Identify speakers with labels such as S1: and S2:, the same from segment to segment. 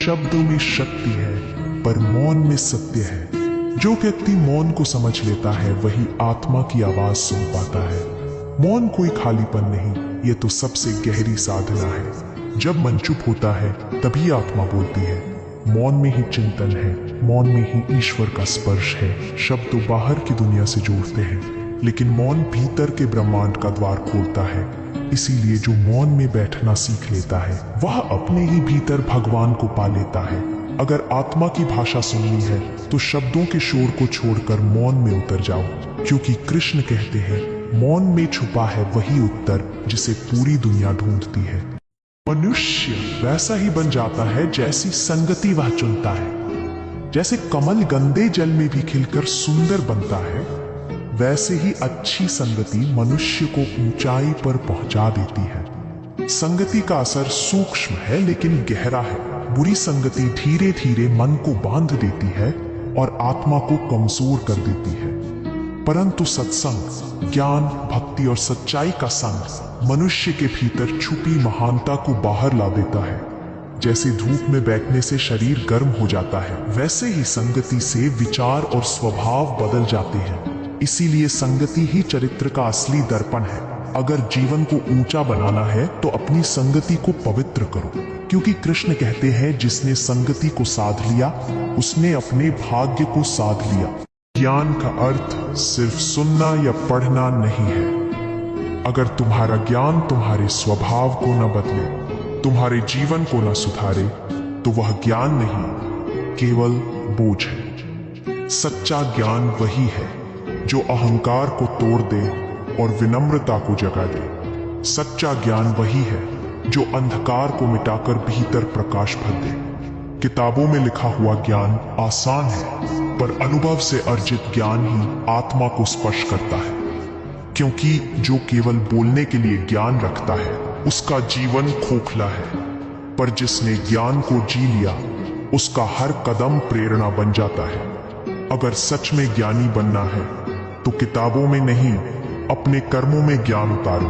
S1: शब्दों में शक्ति है पर मौन में सत्य है। जो व्यक्ति मौन को समझ लेता है वही आत्मा की आवाज सुन पाता है। मौन कोई खालीपन नहीं, ये तो सबसे गहरी साधना है। जब मन चुप होता है तभी आत्मा बोलती है। मौन में ही चिंतन है, मौन में ही ईश्वर का स्पर्श है। शब्द तो बाहर की दुनिया से जोड़ते हैं, लेकिन मौन भीतर के ब्रह्मांड का द्वार खोलता है। इसीलिए जो मौन में बैठना सीख लेता है वह अपने ही भीतर भगवान को पा लेता है। अगर आत्मा की भाषा सुननी है तो शब्दों के शोर को छोड़कर मौन में उतर जाओ, क्योंकि कृष्ण कहते हैं मौन में छुपा है वही उत्तर जिसे पूरी दुनिया ढूंढती है। मनुष्य वैसा ही बन जाता है जैसी संगति वह चुनता है। जैसे कमल गंदे जल में भी खिलकर सुंदर बनता है, वैसे ही अच्छी संगति मनुष्य को ऊंचाई पर पहुंचा देती है। संगति का असर सूक्ष्म है लेकिन गहरा है। बुरी संगति धीरे धीरे मन को बांध देती है और आत्मा को कमजोर कर देती है। परंतु सत्संग, ज्ञान, भक्ति और सच्चाई का संग मनुष्य के भीतर छुपी महानता को बाहर ला देता है। जैसे धूप में बैठने से शरीर गर्म हो जाता है, वैसे ही संगति से विचार और स्वभाव बदल जाते हैं। इसीलिए संगति ही चरित्र का असली दर्पण है। अगर जीवन को ऊंचा बनाना है तो अपनी संगति को पवित्र करो, क्योंकि कृष्ण कहते हैं जिसने संगति को साध लिया उसने अपने भाग्य को साध लिया। ज्ञान का अर्थ सिर्फ सुनना या पढ़ना नहीं है। अगर तुम्हारा ज्ञान तुम्हारे स्वभाव को न बदले, तुम्हारे जीवन को न सुधारे, तो वह ज्ञान नहीं, केवल बोझ है। सच्चा ज्ञान वही है जो अहंकार को तोड़ दे और विनम्रता को जगा दे। सच्चा ज्ञान वही है जो अंधकार को मिटाकर भीतर प्रकाश भर दे। किताबों में लिखा हुआ ज्ञान आसान है, पर अनुभव से अर्जित ज्ञान ही आत्मा को स्पर्श करता है। क्योंकि जो केवल बोलने के लिए ज्ञान रखता है उसका जीवन खोखला है, पर जिसने ज्ञान को जी लिया उसका हर कदम प्रेरणा बन जाता है। अगर सच में ज्ञानी बनना है तो किताबों में नहीं, अपने कर्मों में ज्ञान उतारो,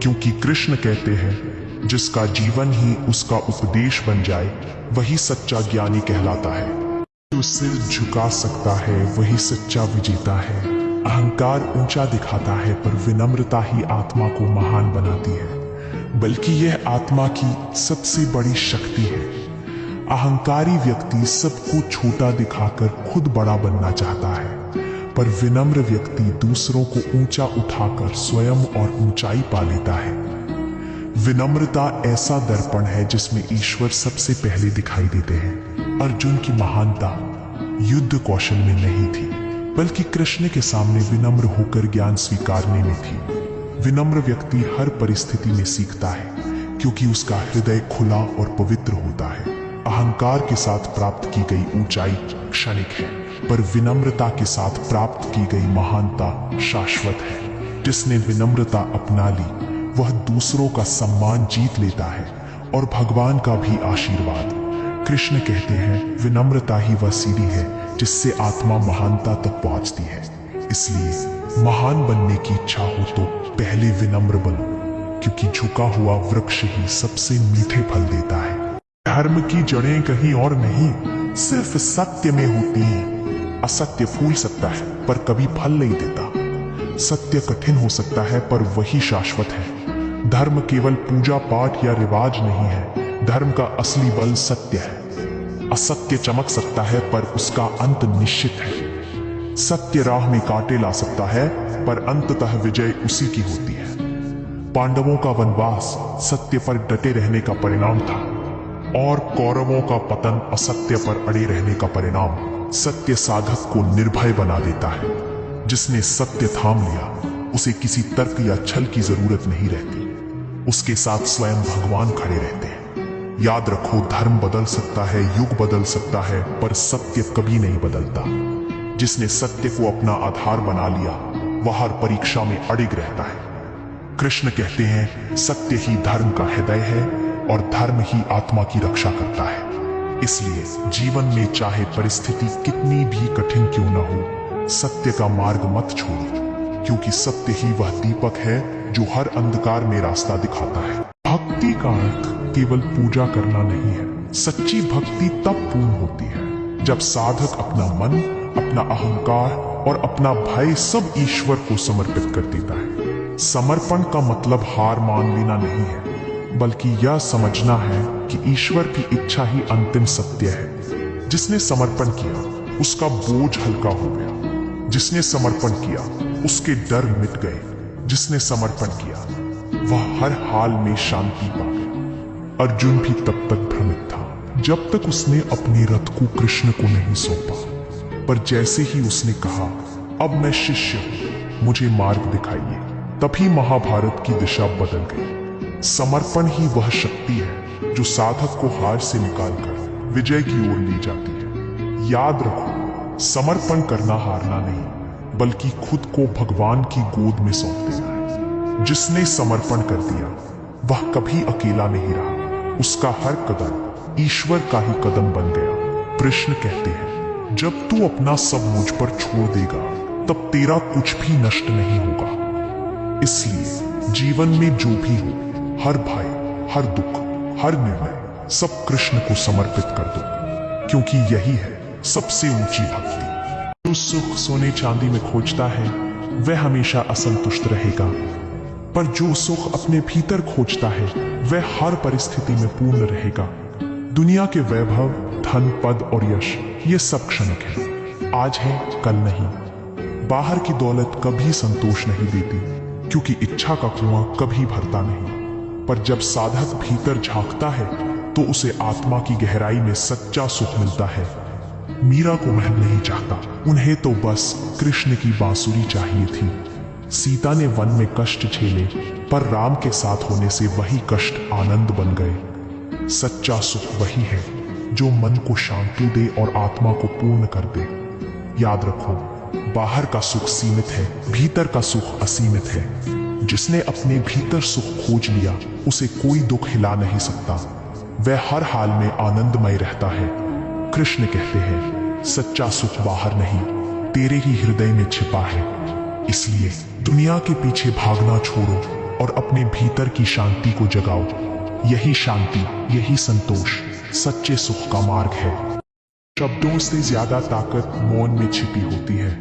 S1: क्योंकि कृष्ण कहते हैं जिसका जीवन ही उसका उपदेश बन जाए वही सच्चा ज्ञानी कहलाता है। जो सिर झुका सकता है वही सच्चा विजेता है। अहंकार ऊंचा दिखाता है पर विनम्रता ही आत्मा को महान बनाती है। बल्कि यह आत्मा की सबसे बड़ी शक्ति है। अहंकारी व्यक्ति सबको छोटा दिखाकर खुद बड़ा बनना चाहता है, पर विनम्र व्यक्ति दूसरों को ऊंचा उठाकर स्वयं और ऊंचाई पा लेता है। विनम्रता ऐसा दर्पण है जिसमें ईश्वर सबसे पहले दिखाई देते हैं। अर्जुन की महानता युद्ध कौशल में नहीं थी, बल्कि कृष्ण के सामने विनम्र होकर ज्ञान स्वीकारने में थी। विनम्र व्यक्ति हर परिस्थिति में सीखता है, क्योंकि उसका हृदय खुला और पवित्र होता है। अहंकार के साथ प्राप्त की गई ऊंचाई क्षणिक है, पर विनम्रता के साथ प्राप्त की गई महानता शाश्वत है। जिसने विनम्रता अपना ली वह दूसरों का सम्मान जीत लेता है और भगवान का भी आशीर्वाद। कृष्ण कहते हैं विनम्रता ही वह सीढ़ी है जिससे आत्मा महानता तक पहुंचती है। इसलिए महान बनने की इच्छा हो तो पहले विनम्र बनो, क्योंकि झुका हुआ वृक्ष ही सबसे मीठे फल देता है। धर्म की जड़ें कहीं और नहीं, सिर्फ सत्य में होती हैं। असत्य फूल सकता है पर कभी फल नहीं देता। सत्य कठिन हो सकता है पर वही शाश्वत है। धर्म केवल पूजा पाठ या रिवाज नहीं है, धर्म का असली बल सत्य है। असत्य चमक सकता है पर उसका अंत निश्चित है। सत्य राह में कांटे ला सकता है पर अंततः विजय उसी की होती है। पांडवों का वनवास सत्य पर डटे रहने का परिणाम था, और कौरवों का पतन असत्य पर अड़े रहने का परिणाम। सत्य साधक को निर्भय बना देता है। जिसने सत्य थाम लिया उसे किसी तर्क या छल की जरूरत नहीं रहती। उसके साथ स्वयं भगवान खड़े रहते हैं। याद रखो, धर्म बदल सकता है, युग बदल सकता है, पर सत्य कभी नहीं बदलता। जिसने सत्य को अपना आधार बना लिया वह हर परीक्षा में अडिग रहता है। कृष्ण कहते हैं सत्य ही धर्म का हृदय है और धर्म ही आत्मा की रक्षा करता है। इसलिए जीवन में चाहे परिस्थिति कितनी भी कठिन क्यों न हो, सत्य का मार्ग मत छोड़ो, क्योंकि सत्य ही वह दीपक है जो हर अंधकार में रास्ता दिखाता है। भक्ति का अर्थ केवल पूजा करना नहीं है, सच्ची भक्ति तब पूर्ण होती है जब साधक अपना मन, अपना अहंकार और अपना भय सब ईश्वर को समर्पित कर देता है। समर्पण का मतलब हार मान लेना नहीं है, बल्कि यह समझना है कि ईश्वर की इच्छा ही अंतिम सत्य है। जिसने समर्पण किया उसका बोझ हल्का हो गया, जिसने समर्पण किया उसके डर मिट गए, जिसने समर्पण किया वह हर हाल में शांति पा गया। अर्जुन भी तब तक भ्रमित था जब तक उसने अपने रथ को कृष्ण को नहीं सौंपा, पर जैसे ही उसने कहा अब मैं शिष्य हूं, मुझे मार्ग दिखाइए, तभी महाभारत की दिशा बदल गई। समर्पण ही वह शक्ति है जो साधक को हार से निकालकर विजय की ओर ले जाती है। याद रखो, समर्पण करना हारना नहीं, बल्कि खुद को भगवान की गोद में सौंप देना है। जिसने समर्पण कर दिया वह कभी अकेला नहीं रहा, उसका हर कदम ईश्वर का ही कदम बन गया। कृष्ण कहते हैं, जब तू अपना सब मुझ पर छोड़ देगा तब तेरा कुछ भी नष्ट नहीं होगा। इसलिए जीवन में जो भी हो, हर भय, हर दुख, हर निर्णय सब कृष्ण को समर्पित कर दो, क्योंकि यही है सबसे ऊंची भक्ति। जो सुख सोने चांदी में खोजता है वह हमेशा असंतुष्ट रहेगा, पर जो सुख अपने भीतर खोजता है वह हर परिस्थिति में पूर्ण रहेगा। दुनिया के वैभव, धन, पद और यश ये सब क्षणिक है, आज है कल नहीं। बाहर की दौलत कभी संतोष नहीं देती, क्योंकि इच्छा का कुआं कभी भरता नहीं। पर जब साधक भीतर झांकता है तो उसे आत्मा की गहराई में सच्चा सुख मिलता है। मीरा को महल नहीं चाहता, उन्हें तो बस कृष्ण की बांसुरी चाहिए थी। सीता ने वन में कष्ट झेले, पर राम के साथ होने से वही कष्ट आनंद बन गए। सच्चा सुख वही है जो मन को शांति दे और आत्मा को पूर्ण कर दे। याद रखो, बाहर का सुख सीमित है, भीतर का सुख असीमित है। जिसने अपने भीतर सुख खोज लिया उसे कोई दुख हिला नहीं सकता, वह हर हाल में आनंदमय रहता है। कृष्ण कहते हैं, सच्चा सुख बाहर नहीं, तेरे ही हृदय में छिपा है। इसलिए दुनिया के पीछे भागना छोड़ो और अपने भीतर की शांति को जगाओ। यही शांति, यही संतोष सच्चे सुख का मार्ग है। शब्दों से ज्यादा ताकत मौन में छिपी होती है।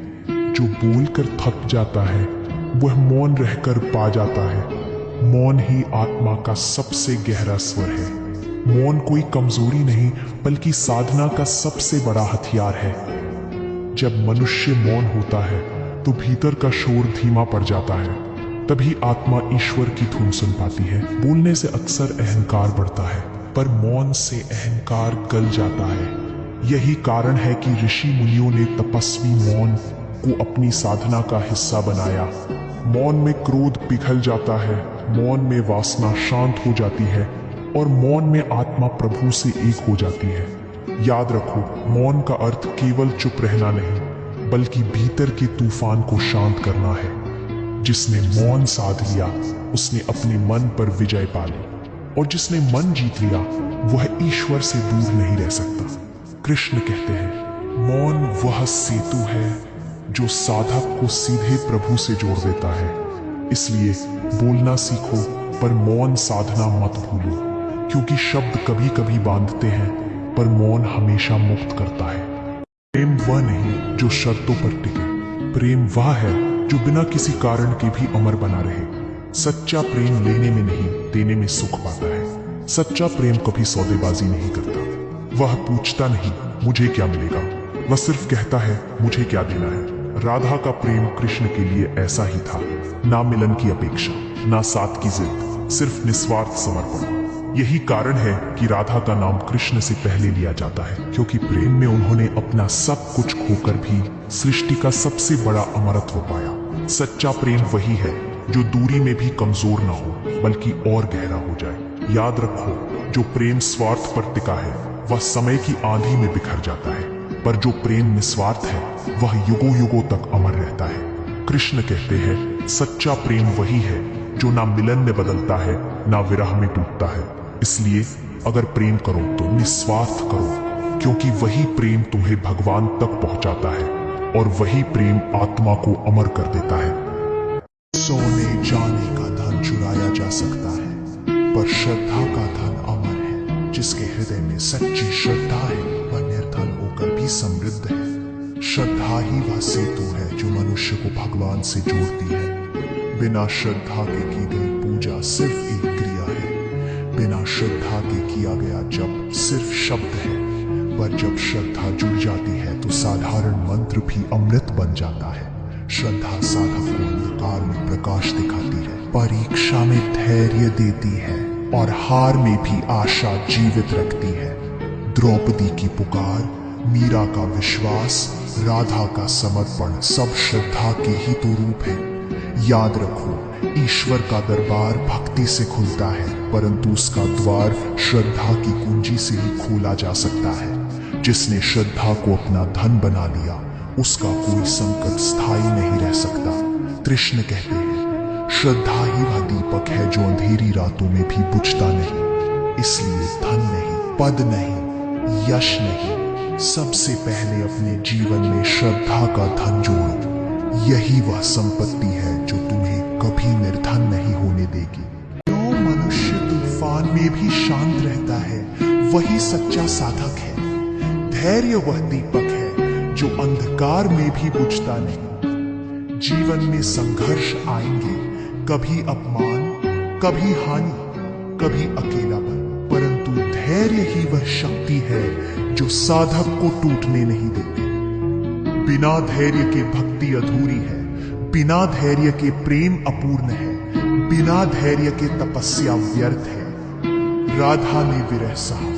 S1: जो बोलकर थक जाता है वह मौन रहकर पा जाता है। मौन ही आत्मा का सबसे गहरा स्वर है। मौन कोई कमजोरी नहीं, बल्कि साधना का सबसे बड़ा हथियार है। जब मनुष्य मौन होता है तो भीतर का शोर धीमा पड़ जाता है, तभी आत्मा ईश्वर की धुन सुन पाती है। बोलने से अक्सर अहंकार बढ़ता है, पर मौन से अहंकार गल जाता है। यही कारण है कि ऋषि मुनियों ने तपस्वी मौन को अपनी साधना का हिस्सा बनाया। मौन में क्रोध पिघल जाता है, मौन में वासना शांत हो जाती है और मौन में आत्मा प्रभु से एक हो जाती है। याद रखो, मौन का अर्थ केवल चुप रहना नहीं, बल्कि भीतर के तूफान को शांत करना है। जिसने मौन साध लिया उसने अपने मन पर विजय पा ली, और जिसने मन जीत लिया वह ईश्वर से दूर नहीं रह सकता। कृष्ण कहते हैं, मौन वह सेतु है जो साधक को सीधे प्रभु से जोड़ देता है। इसलिए बोलना सीखो, पर मौन साधना मत भूलो, क्योंकि शब्द कभी कभी बांधते हैं, पर मौन हमेशा मुक्त करता है। प्रेम वह नहीं जो शर्तों पर टिके, प्रेम वह है जो बिना किसी कारण के भी अमर बना रहे। सच्चा प्रेम लेने में नहीं, देने में सुख पाता है। सच्चा प्रेम कभी सौदेबाजी नहीं करता। वह पूछता नहीं मुझे क्या मिलेगा, वह सिर्फ कहता है मुझे क्या देना है। राधा का प्रेम कृष्ण के लिए ऐसा ही था, ना मिलन की अपेक्षा, ना साथ की जिद, सिर्फ निस्वार्थ समर्पण। यही कारण है कि राधा का नाम कृष्ण से पहले लिया जाता है, क्योंकि प्रेम में उन्होंने अपना सब कुछ खोकर भी सृष्टि का सबसे बड़ा अमरत्व पाया। सच्चा प्रेम वही है जो दूरी में भी कमजोर ना हो, बल्कि और गहरा हो जाए। याद रखो, जो प्रेम स्वार्थ पर टिका है वह समय की आंधी में बिखर जाता है, पर जो प्रेम निस्वार्थ है वह युगों युगों तक अमर रहता है। कृष्ण कहते हैं, सच्चा प्रेम वही है जो ना मिलन में बदलता है, ना विरह में टूटता है। इसलिए अगर प्रेम करो तो निस्वार्थ करो, क्योंकि वही प्रेम तुम्हें भगवान तक पहुंचाता है, और वही प्रेम आत्मा को अमर कर देता है। सोने चांदी का धन चुराया जा सकता है, पर श्रद्धा का धन अमर है। जिसके हृदय में सच्ची श्रद्धा है वह निर्धन होकर भी समृद्ध है। श्रद्धा ही वह सेतु है जो मनुष्य को भगवान से जोड़ती है। बिना श्रद्धा के की गई पूजा सिर्फ एक क्रिया है, बिना श्रद्धा के किया गया जप सिर्फ शब्द है। पर जब श्रद्धा जुड़ जाती है तो साधारण मंत्र भी अमृत बन जाता है। श्रद्धा साधक को अंधकार में प्रकाश दिखाती है, परीक्षा में धैर्य देती है और हार में भी आशा जीवित रखती है। द्रौपदी की पुकार, मीरा का विश्वास, राधा का समर्पण सब श्रद्धा के ही तो रूप है। याद रखो, ईश्वर का दरबार भक्ति से खुलता है, परंतु उसका द्वार श्रद्धा की कुंजी से ही खोला जा सकता है। जिसने श्रद्धा को अपना धन बना लिया उसका कोई संकट स्थायी नहीं रह सकता। कृष्ण कहते हैं, श्रद्धा ही वह दीपक है जो अंधेरी रातों में भी बुझता नहीं। इसलिए धन नहीं, पद नहीं, यश नहीं, सबसे पहले अपने जीवन में श्रद्धा का धन जोड़ो। यही वह संपत्ति है जो तुम्हें कभी निर्धन नहीं होने देगी। जो मनुष्य तूफान में भी शांत रहता है वही सच्चा साधक है। धैर्य वह दीपक है जो अंधकार में भी बुझता नहीं। जीवन में संघर्ष आएंगे, कभी अपमान, कभी हानि, कभी अकेलापन, परंतु धैर्य ही वह शक्ति है जो साधक को टूटने नहीं देती। बिना धैर्य के भक्ति अधूरी है, बिना धैर्य के प्रेम अपूर्ण है, बिना धैर्य के तपस्या व्यर्थ है। राधा ने विरह सहा,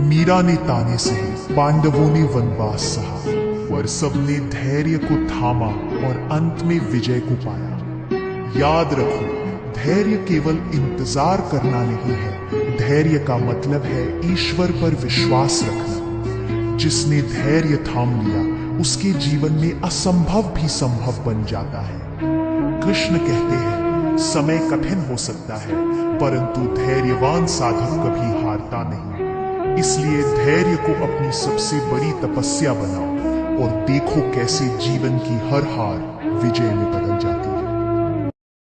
S1: मीरा ने ताने सहे, पांडवों ने वनवास सहा, पर सबने धैर्य को थामा और अंत में विजय को पाया। याद रखो, धैर्य केवल इंतजार करना नहीं है, धैर्य का मतलब है ईश्वर पर विश्वास रखना। जिसने धैर्य थाम लिया उसके जीवन में असंभव भी संभव बन जाता है। कृष्ण कहते हैं, समय कठिन हो सकता है परंतु धैर्यवान साधक कभी हारता नहीं। इसलिए धैर्य को अपनी सबसे बड़ी तपस्या बनाओ और देखो कैसे जीवन की हर हार विजय में बदल जाती है।